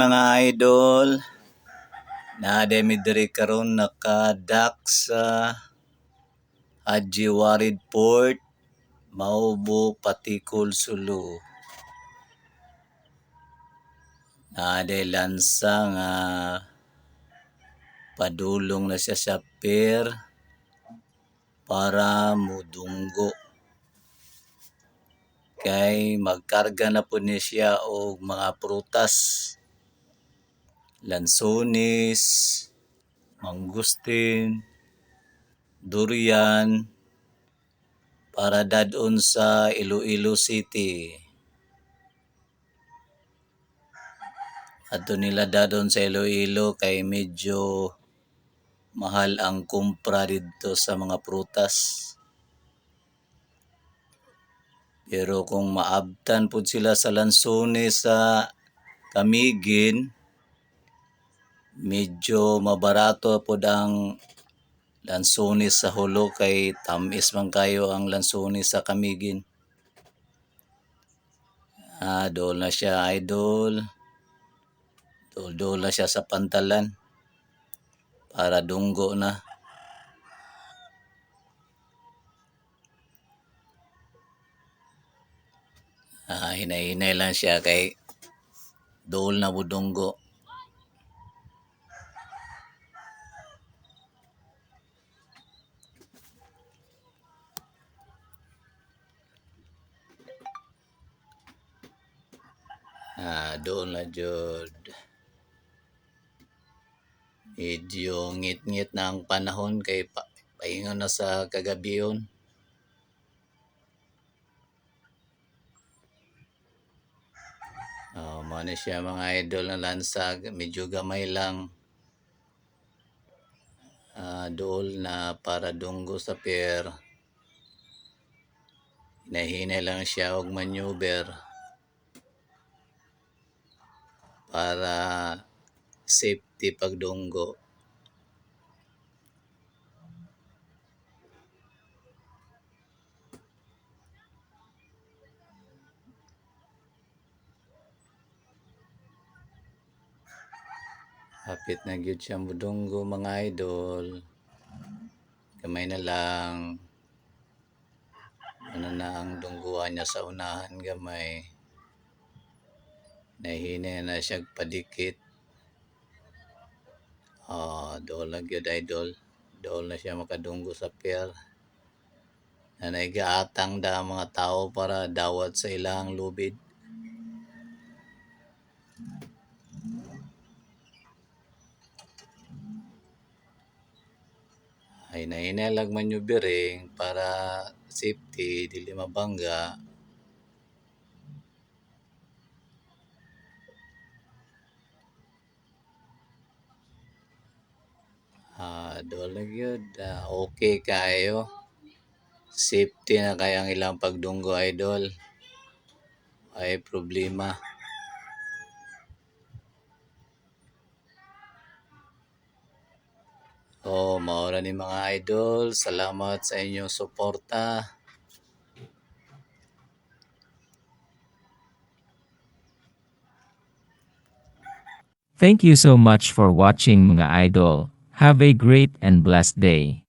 mga idol. Naade mi diri karon nakadak sa Haji Warid Port, Maubo, Patikul, Sulu. Naade lansa nga padulong na siya sa pier para mudunggo. Kay magkarga na po ni siya og mga prutas, lansones, mangustin, durian para dadon sa Iloilo City. Adto nila dadon sa Iloilo kay medyo mahal ang kumpra dito sa mga prutas. Pero kung maabtan po sila sa lansones sa Camiguin, medyo mabarato po ang lansones sa Hulo kay tamis man kayo ang lansones sa Camiguin. Dool na siya idol. Dool na siya sa pantalan para dunggo na. Hinay-hinay lang siya kay dool na budunggo. Doon na jud. Medyo ngit-ngit na ang panahon kay paingon na sa kagabion. Mao na siya mga idol na lansag, medyo gamay lang. Dool na para dunggo sa pier. Hinay-hinay lang siya og maneuver para safety pagdunggo. Hapit na gyud siya mudunggo mga idol. Gamay na lang. Ano na ang dungguan niya sa unahan gamay. Nahinay na siya padikit. Dool na gyud idol. Dool na siya makadunggo sa pier. Na naigaatang da mga tao para dawat sa ilang lubid. Hinay-hinay lang maneuvering para safety, dili mabangga. Dool na gyud. Okay kayo. Safety na kayo ang ilang pagdunggo idol. Ay problema. Maura ni mga idol. Salamat sa inyong suporta. Thank you so much for watching mga idol. Have a great and blessed day.